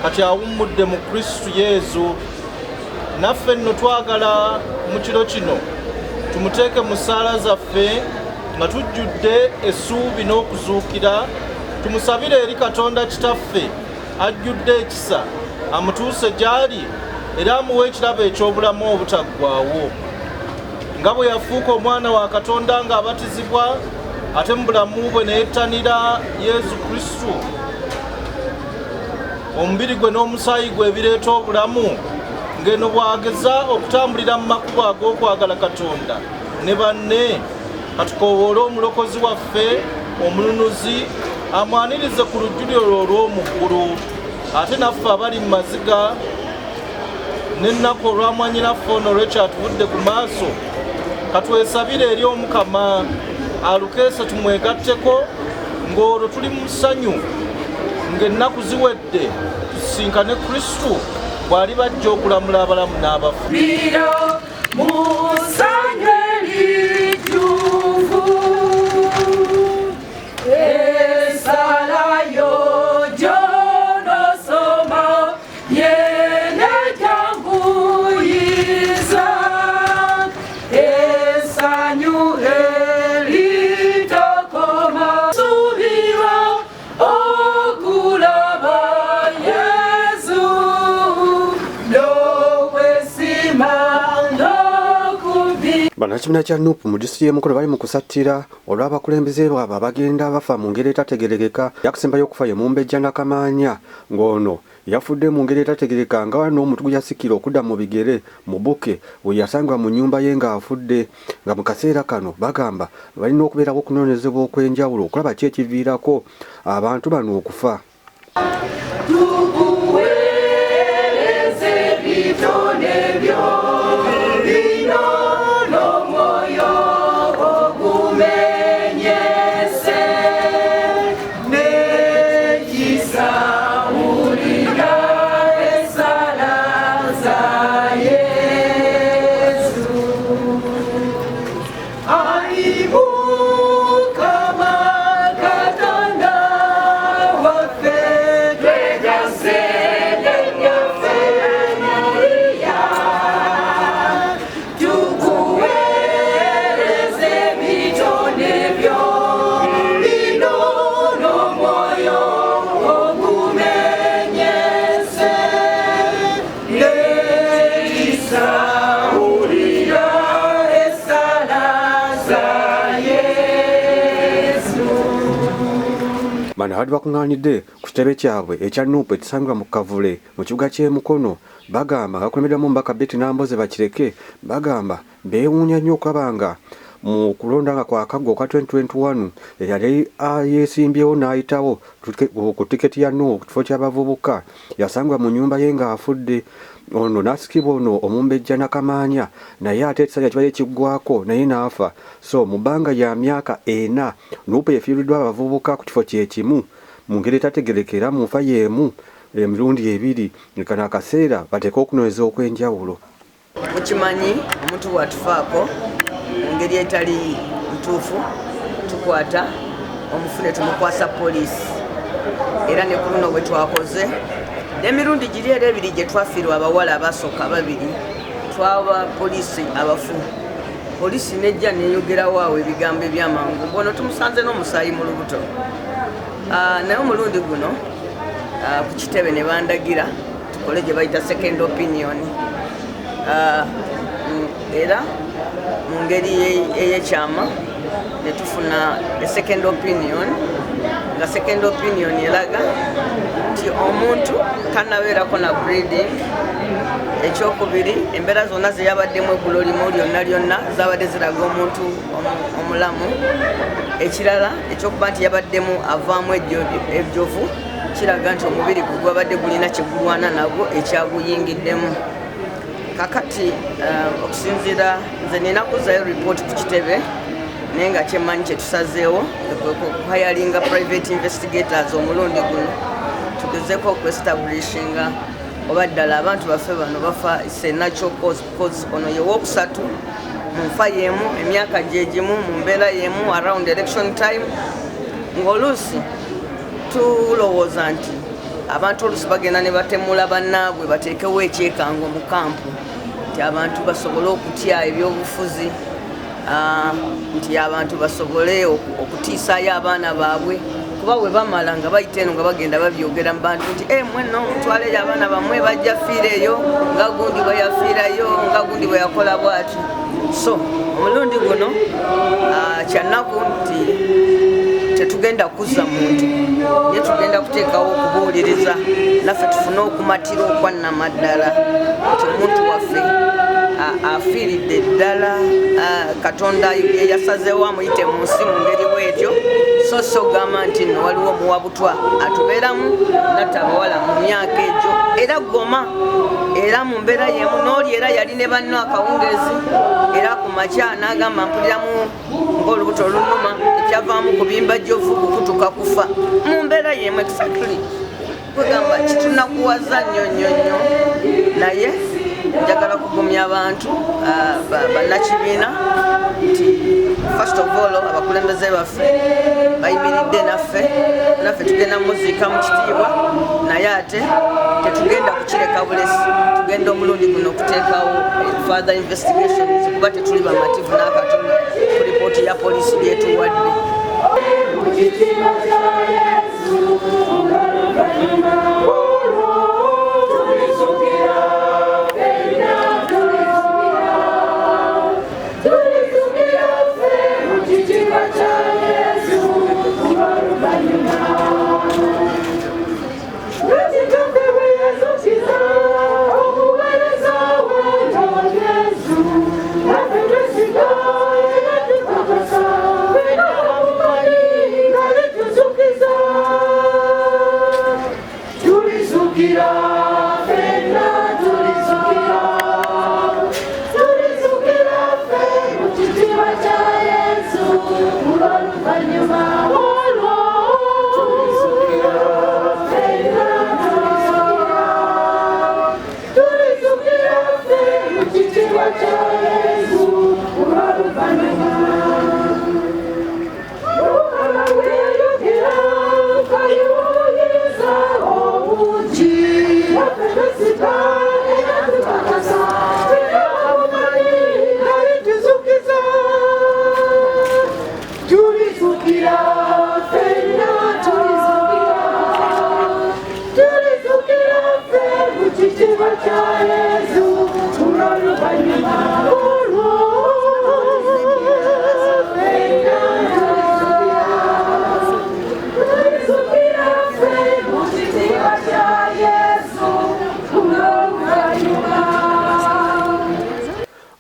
kati awummudde mu Kristo Yesu. Naffe nno twagala mu kiro kino tumuteeke mu ssaala zaffe nga tujjudde essuubi n'okuzuukira, tumusabire eri Katonda Kitaffe ajjudde ekisa amutuuse gy'ali era amuwe ekirabo eky'obulamu obutaggwaawo. Nga bwe yafuuka omwana wa Katonda ng'abatizibwa, ate mu bulamu bwe ne yettanira Yesu Kristo, omubiri gwe n'omusaayi gwe ebireeta obulamu, ng'eno bw'ageza okutambulira mu makubo ag'okwagala Katonda ne banne. Katukoowole omulokozi waffe omununuzi amwanirize ku lujjuliro olw'omu ggulu, ate naffe abali mu maziga n'ennaku olwamwanyinaffe ono olw'ekyatuvudde ku maaso, katwesabire eri Omukama alukeese tumwegatteko, ng'olwo tuli mu ssanyu ng'ennaku ziwedde tusinkane Kristo bw'ali bajja okulamula abalamu n'abafu. Bannakibina kya Nuupu mu disitulikiti y'e Mukono bali mu kusattira olw'abakulembeze baabwe abagenda bafa mu ngeri etategerekeka. Yakusembayo okufa ye Mumbejja Nakamaanya, ng'ono yafudde mu ngeri etategerekeka nga waliwo n'omuntu gwe yasikira okudda mu bigere mu Buke we yasangibwa mu nnyumba ye ng'afudde, nga mu kaseera kano bagamba balina okubeerako okunoonyezebwa okw'enjawulo okulaba ki ekiviirako abantu bano okufa. Bano abadde bakuŋŋaanidde ku kitebe kyabwe ekya Nuupu ekisangibwa mu Kavule mu kibuga ky'e Mukono bagamba bakulembeddwamu omubaka Betty Namboze Bakireke, bagamba beewuunya nnyo okulaba mu kulonda nga kwa Kaggwa kwa 2021 yali yeesimbyewo n'ayitawo ku tiketi ya Nuupu ku kifo ky'abavubuka yasangibwa mu nnyumba ye ng'afudde. Ono n'asikibwa ono Omumbejja Nakamaanya naye ate ekisanja kibadde kiggwako naye n'afa. So mu bbanga lya myaka 4 Nuupu efiiriddwa abavubuka ku kifo kye kimu mu ngeri etategerekera mu nfa y'emu emirundi 2. Kano akaseera bateeke okunoonyeza okw'enjawulo. Mukimanyi omuntu bw'atufaako mu ngeri etali ntuufu tukwata omufune tumukwasa poliisi, era ne ku luno bwe twakoze n'emirundi giri era ebiri gye twafiirwa abawala abasooka 2 twaba poliisi abafu. Poliisi nejja neyogerawo awo ebigambo ebyamangu ngono tumusanze n'omusaayi mu lubuto. Naye omulundi guno ku kitebe ne bandagira tukole gye bayita second opinion, era mu ngeri ey'ekyama ne tufuna second opinion, nga second opinion eraga nti omuntu tanabeerako na breeding. Ekyokubiri, embeera zonna ze yabaddemu eggulo limu lyonna zabadde ziraga omuntu omulamu. Ekirala ekyokuba nti yabaddemu avaamu ejjovu kiraga nti omubiri gwe gwabadde gulina kyegulwana nagwo ekyaguyingiddemu. Kakati okusinziira nze nina kuzzayo report ku kitebe naye nga kyemmanyi kyetusazeewo okuhayalinga private investigators omulundi guno tugezeeko okuestablishinga oba ddala abantu baffe bano bafa ise natural cause ono yewokusatu mu nfa y'emu emyaka gyegimu mu mbeera y'emu around election time ng'oluusi tulowooza nti abantu olusi bagenda ne batemula bannaabwe bateekewo ekyekango mu kampu nti abantu basobole okutya ebyobufuzi nti abantu basobole okutiisaayo abaana baabwe kuba bwe bamala nga bayita eno nga bagenda babyogera mu bantu nti mwenno mutwaleyo abaana bammwe bajja fiireeyo nga gundi bwe yafiirayo nga gundi bwe yakola bw'ati. So omulundi guno kyannaku nti tetugenda kuzza muntu naye tugenda kuteekawo okubuuliriza naffe tufune okumatira okwannamaddala nti omuntu waffe afiiridde ddala Katonda yasazeewo amuyite mu nsi mu ngeri bwetyo so gamba nti nno waliwo muwabutwa atubeeramu natta abawala mu myaka egyo era goma era mu mbeera yemu n'oli era yali ne banno akawungeezi era ku makya n'agamba mpuliramu ng'olubuto olunuma ekyavaamu kubimba jjovu kukutuka kufa mu mbeera yemu exactly kugamba kitunakuwaza nnyo naye njagala kugumya abantu bannakibiina nti first of all abakulembeze baffe bayimiridde naffe tugenda muziika mu kitiibwa naye ate tetugenda kukireka bulesi tugenda omulundi guno okuteekawo further investigations kuba tetuli bamativu n'akatono ku ripooti ya poliisi gyetuwadde.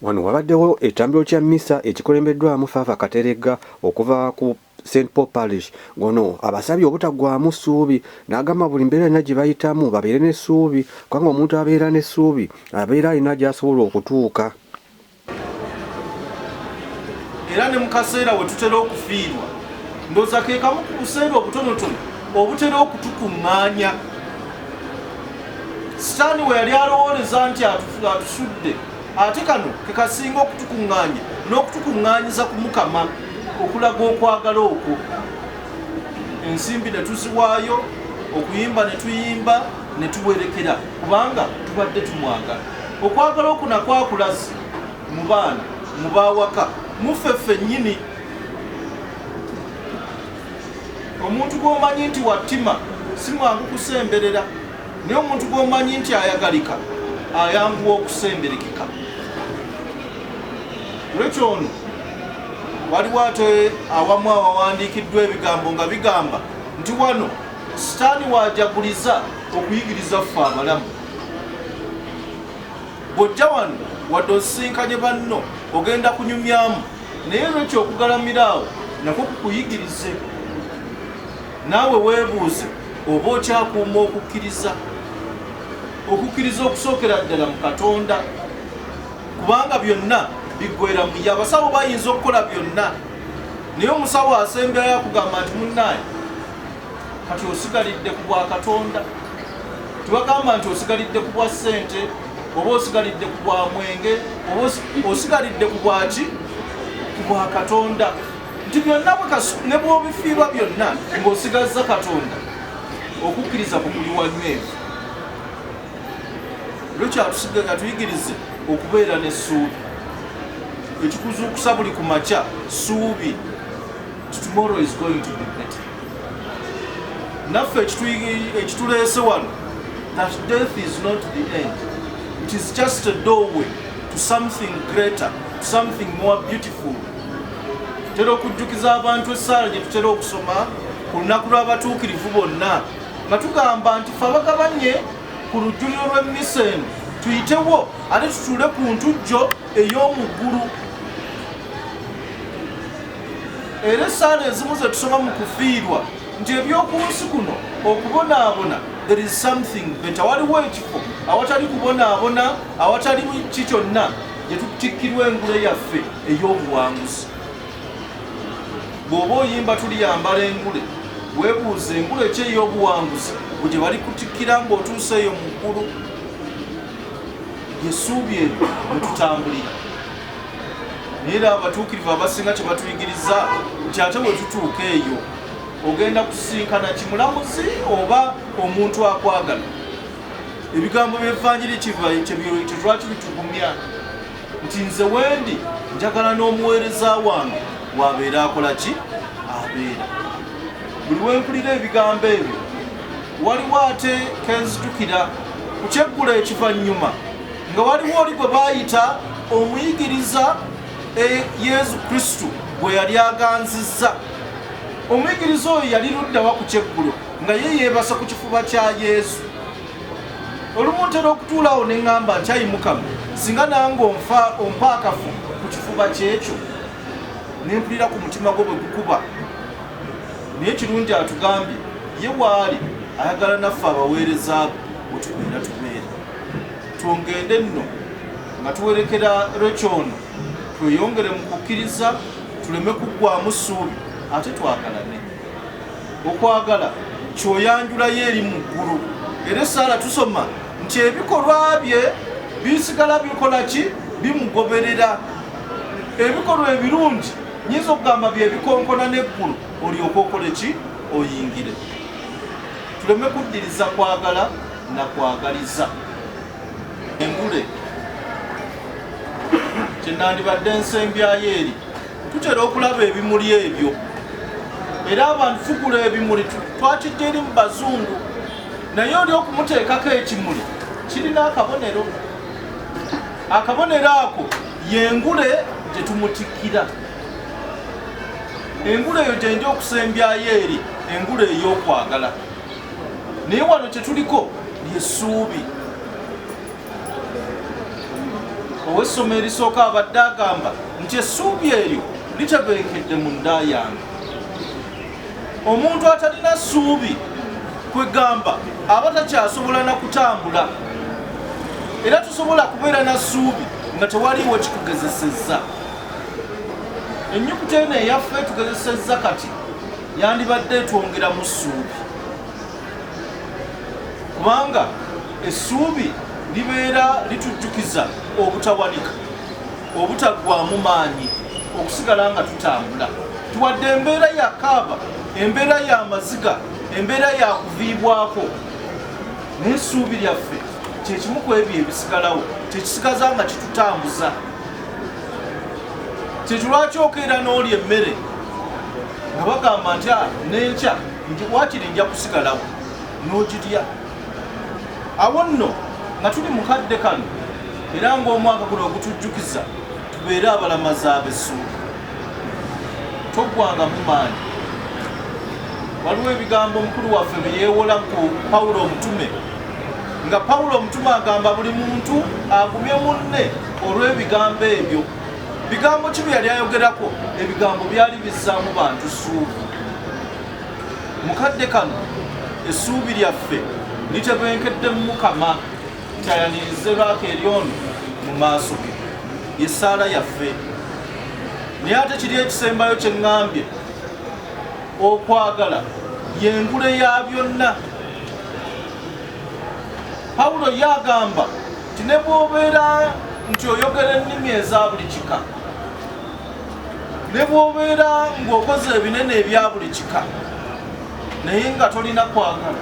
Wano wabaddewo ekitambiro kya mmisa ekikulembeddwamu Faava Kateregga okuva ku St Paul Parish. Gono abasabye obutaggwaamu ssuubi n'agamba buli mbeera yonna gye bayitamu babeere n'essuubi kubanga omuntu abeera n'essuubi abeera alina gy'asobola okutuuka. Era ne mu kaseera we tutera okufiirwa ndowooza ke kamu ku buseera obutonotono obutera okutukuŋŋaanya. Sitaani we yali alowooleza nti atusudde ate kano ke kasinga okutukuŋŋaanya n'okutukuŋŋaanyiza ku Mukama okulaga okwagala okwo. Ensimbi ne tuziwaayo, okuyimba ne tuyimba ne tuwerekera kubanga tubadde tumwagala. Okwagala okwo nakwakulazi mu baana mu baawaka muffe nnyini. Omuntu gw'omanyi nti wattima si mwangu kusemberera naye omuntu gw'omanyi nti ayagalika ayanguwa okusemberekeka. Lwekyo ono waliwo ate awamu awawandiikiddwa ebigambo nga bigamba nti wano Sitaani waajaguliza okuyigiriza ffe abalamu. Bw'ojja wano wadde osisinkanye banno ogenda kunyumyamu naye lwekyo okugalamira awo nakwo kukuyigirize. Naawe weebuuze oba okyakuuma okukkiriza okusookera ddala mu Katonda kubanga byonna biggweera mu ye. Abasawo bayinza okukola byonna naye omusawo asemberayo akugamba nti munnaaye kati osigalidde ku bwa Katonda. Tubagamba nti osigalidde ku bwa ssente oba osigalidde ku bwa mwenge oba osigalidde ku bwaki ku bwa Katonda. Nti byonna ne bw'obifiirwa byonna ng'osigazza Katonda okukkiriza kukuli wanywevu lwekyatusigaga tuyigirize okubeera n'essuubi ekikuzuukusa buli ku makya ssuubi tomorrow is going to be better. Naffe ekituleese wano that death is not the end, it is just a doorway to something greater, to something more beautiful. Tutera okujjukiza abantu essaala gye tutera okusoma ku lunaku lw'abatuukirivu bonna nga tugamba nti fe abagabanye ku lujjuliro lw'emmisa eno tuyitewo ate tutuule ku ntujjo ey'omu ggulu. Era essaala ezimu ze tusoma mu kufiirwa nti eby'oku nsi kuno okubonaabona there is something better. Waliwo ekifo awatali kubonaabona, awatali ki kyonna gye tutikkirwa engule yaffe ey'obuwanguzi. Bw'oba oyimba tuliyambala engule, weebuuza engule ki ey'obuwanguzi bwe gye bali kutikkira ng'otuuseeyo mu ggulu. Yesuubi ebyo mwe tutambulira. Naye era abatuukirivu abasinga kye batuyigiriza nti ate bwe tutuuka eyo ogenda kusisinkana kimulamuzi oba omuntu akwagala. Ebigambo by'Evvanjiri kyetwaki bitugumya nti nze wendi njagala n'omuweereza wange wabeera akola ki? Abeera. Buli wempulira ebigambo ebyo waliwo ate kenzijukira ku kyeggulo ekivannyuma nga waliwo oli gwe baayita omuyigiriza Yesu Kristo bwe yali aganzizza. Omuyigiriza oyo yali luddawa ku kyeggulo nga ye yeebasa ku kifuba kya Yesu. Olumu ntera okutuulawo ne ŋŋamba nti ayi Mukama, singa nange ompa akafu ku kifuba kyekyo ne mpulira ku mutima gwo bwe gukuba. Naye kirungi atugambye ye waali ayagala naffe abaweereza bwe tubeera tubeera. Twongende nno nga tuwerekera lwekyono tweyongere mu kukkiriza, tuleme kuggwaamu ssuubi ate twagalane. Okwagala kyoyanjulayo eri mu ggulu. Era essaala tusoma nti ebikolwa bye bisigala bikola ki? Bimugoberera. Ebikolwa ebirungi nyinza okugamba bye bikonkona n'eggulu olyoke okole ki? Oyingire. Tuleme kuddiriza kwagala na kwagaliza. Engule kyenandibadde nsembyayo eri tutera okulaba ebimuli ebyo, era abantu fugula ebimuli twakijja eri mu bazungu, naye oli okumuteekako ekimuli kirina akabonero. Akabonero ako yengule gye tumutikkira. Engule eyo gyenja okusembyayo eri, engule ey'okwagala. Naye wano kye tuliko lyessuubi. Ow'essomo erisooka abadde agamba nti essuubi eryo litebenkedde mu nda yange. Omuntu atalina ssuubi kwegamba aba takyasobola na kutambula. Era tusobola kubeera na ssuubi nga tewaliiwo kitugezesezza. Ennyukuta eno eyaffe tugezesezza kati yandibadde etwongera mu ssuubi. Kubanga essuubi libeera litujjukiza obutawanika, obutaggwaamu maanyi, okusigala nga tutambula. Tuwadde embeera ya kaaba, embeera ya maziga, embeera ya kuviibwako. N'essuubi lyaffe kyekimu ku ebyo ebisigalawo, kyekisigaza nga kitutambuza. Kyekilwaki okeera n'olya emmere nga bagamba nti n'enkya wakiri nja kusigalawo n'ogirya. Awo nno nga tuli mu kadde kano era ng'omwaka guno ogutujjukiza tubeere abalamazi ab'essuubi. Toggwanga mu maanyi. Waliwo ebigambo omukulu waffe bye yeewola ku Pawulo omutume, nga Pawulo omutume agamba buli muntu agumye munne olw'ebigambo ebyo. Bigambo ki bye yali ayogerako? Ebigambo byali bizzaamu bantu ssuubi. Mu kadde kano essuubi lyaffe litebenkedde mu Mukama tayanirize lwaka eryono mu maaso ge. Yessaala yaffe. Naye ate kiri ekisembayo kye ŋŋambye, okwagala yengule ya byonna. Pawulo yagamba nti ne bw'obeera nti oyogera ennimi eza buli kika, ne bw'obeera ng'okoze ebinene ebya buli kika, naye nga tolina kwagala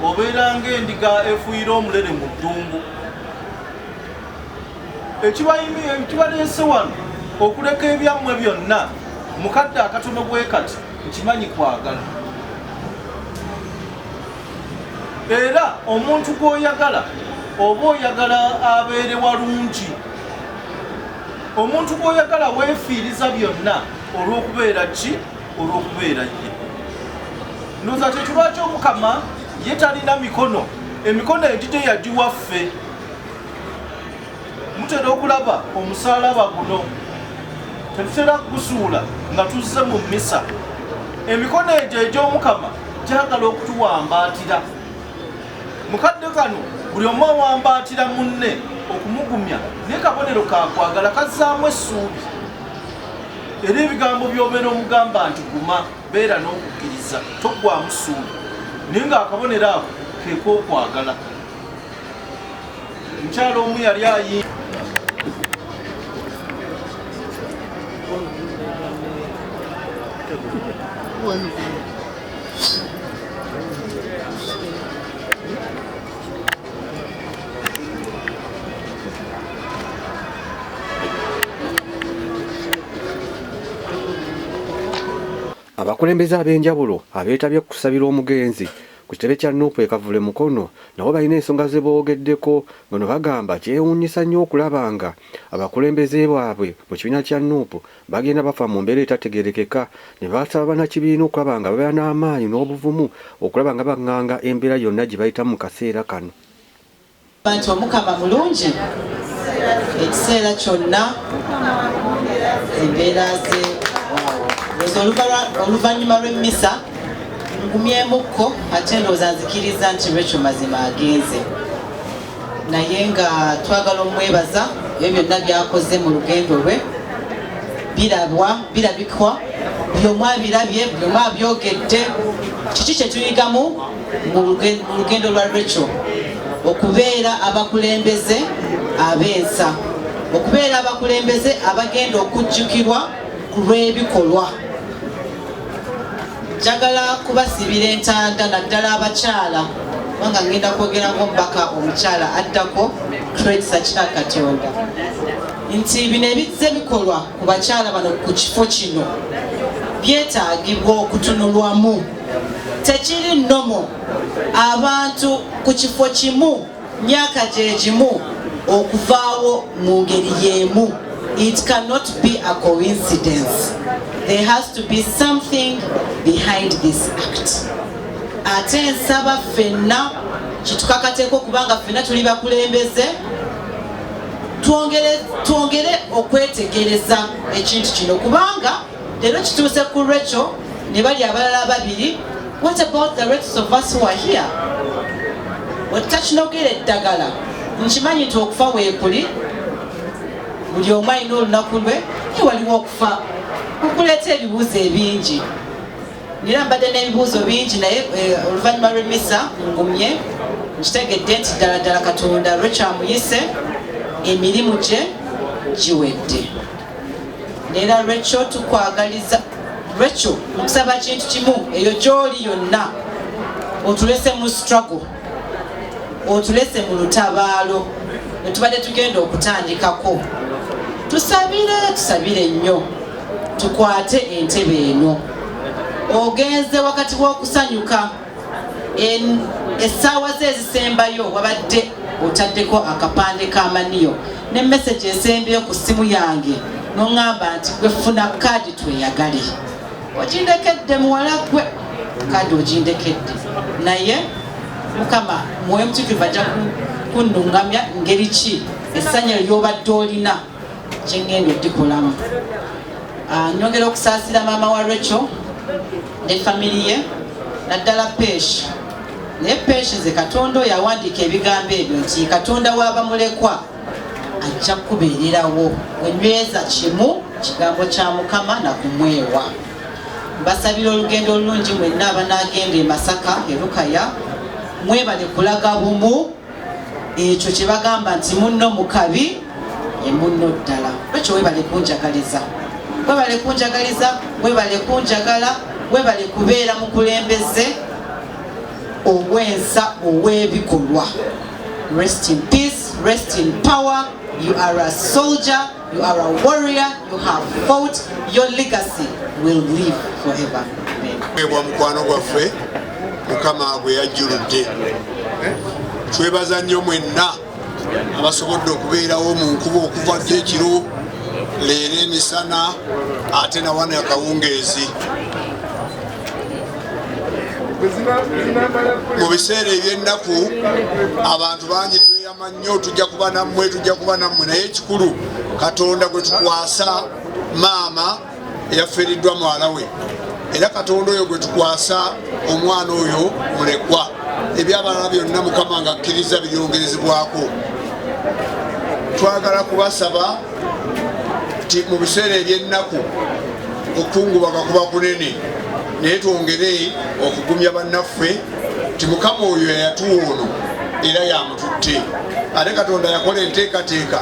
obeera ng'endiga efuuyira omulere mu ddungu. Ekibaleese wano okuleka ebyammwe byonna mukadde akatono bwe kati nkimanyi kwagala. Era omuntu gw'oyagala oba oyagala abeere walungi, omuntu gw'oyagala weefiiriza byonna olw'okubeera ki? Olw'okubeera ye. Ndowooza kye lwaki Omukama ye talina mikono, emikono egigye yagiwaffe. Mutera okulaba omusaalaba guno tetutera kugusuula nga tuzze mu mmisa. Emikono egyo egy'Omukama gyagala okutuwambaatira. Mukadde kano buli omu awambaatira munne okumugumya, naye kabonero kakwagala kazzaamu essuubi. Era ebigambo by'obeera omugamba nti guma, beera n'okukkiriza, toggwamu ssuubi. Naye ng'akabonero ako ke k'okwagala. Mukyala omu yali ayi abakulembeze ab'enjawulo abeetabye kusabira omugenzi ku kitebe kya Nuupu e Kavule Mukono nabo balina ensonga ze boogeddeko, bano bagamba kyewuunyisa nnyo okulaba nga abakulembeze baabwe mu kibiina kya Nuupu bagenda bafa mu mbeera etategeerekeka, ne basaba bannakibiina okulaba nga babeera n'amaanyi n'obuvumu okulaba nga baŋŋanga embeera yonna gye bayitamu mu kaseera kano. Nti Omukama mulungi ekiseera kyonna, embeera ze oluvannyuma lw'emmisa ngumyemukko ate ndowooza nzikiriza nti Rachel mazima agenze, naye nga twagala omwebaza ebyo byonna byakoze mu lugendo lwe. Birabikwa, buli omu abirabye, buli omu abyogedde. Kiki kye tuyigamu mu lugendo lwa Rachel? Okubeera abakulembeze ab'ensa, okubeera abakulembeze abagenda okujjukirwa ku lw'ebikolwa. Njagala kubasibira entanda naddala abakyala, kubanga ngenda kwogera ng'omubaka omukyala addako Credsa kya Katonda, nti bino ebizze bikolwa ku bakyala bano ku kifo kino byetaagibwa okutunulwamu. Tekiri nnomo abantu ku kifo kimu myaka gye gimu okuvaawo mu ngeri y'emu. It cannot be a coincidence. There has to be something behind this act. Ate nsaba ffenna kitukakateeko kubanga ffenna tuli bakulembeze, twongere okwetegereza ekintu kino kubanga leero kituuse ku Rachel ne bali abalala babiri. What about the rest of us who are here? Wetakinogera eddagala, nkimanyi nti okufa weekuli, buli omu alina olunaku lwe, naye waliwo okufa okuleeta ebibuuzo ebingi. Nera mbadde n'ebibuuzo bingi, naye oluvannyuma lw'emmisa ngumye nkitegedde nti ddala ddala Katonda Rachel amuyise, emirimu gye giwedde. Neera Rachel tukwagaliza, Rachel nkusaba kintu kimu, eyo gy'oli yonna otulese mu struggle, otulese mu lutabaalo ne tubadde tugenda okutandikako. Tusabire nnyo tukwate entebe eno. Ogenze wakati w'okusanyuka, essaawa ze ezisembayo wabadde otaddeko akapande k'amaniyo ne message esembeyo ku ssimu yange n'oŋŋamba nti gwe funa kaadi tweyagale. Ogindekedde muwala gwe, kaadi ogindekedde, naye Mukama Mwoyo Mutukuvu ajja kunnuŋŋamya ngeri ki essanya ly'obadde olina kyengenda oddikolamu. Nyongera okusaasira maama wa Rachel ne family ye, naddala Pesh. Naye Pesh nze Katonda oyo awandiika ebigambo ebyo nti Katonda w'abamulekwa ajja kubeererawo, wenyweza kimu kigambo kya Mukama na kumwewa. Mbasabira olugendo olulungi mwenna abanaagenda e Masaka e Lukaya, mwebale kulaga bumu, ekyo kye bagamba nti munno mukabi ye munno ddala. Ekyo webale kunjagaliza, webale kunjagaliza, webale kunjagala, webale kubeera mukulembeze ow'ensa ow'ebikolwa. Rest in peace, rest in power. You are a soldier, you are a warrior, you have fought, your legacy will live forever. Ewa mukwano gwaffe Mukama gwe yajjuludde. Twebaza nnyo mwenna abasobodde okubeerawo mu nkuba okuva ekiro leero emisana ate na wano akawungeezi. Mu biseera eby'ennaku abantu bangi tweyama nnyo tujja kuba nammwe naye ekikulu Katonda gwe tukwasa maama eyafiiriddwa mwala we era Katonda oyo gwe tukwasa omwana oyo mulekwa ebyabalala byonna Mukama nga akkiriza biryongerezebwako. Twagala kubasaba nti mu biseera eby'ennaku okukungubaka kuba kunene naye twongere okugumya bannaffe nti Mukama oyo yayatuwa ono era yamututte ate Katonda yakola enteekateeka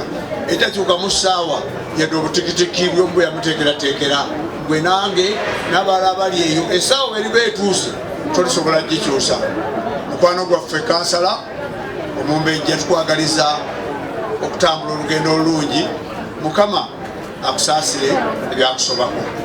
etakyukamu ssaawa yadde obutikitiki byombu yamuteekerateekera gwe nange n'abalala abali eyo essaawa eriba etuuse tolisobola gikyusa. Mukwano gwaffe kansala Omumbejja tukwagaliza okutambula olugendo olungi. Mukama akusaasire ebyakusobako.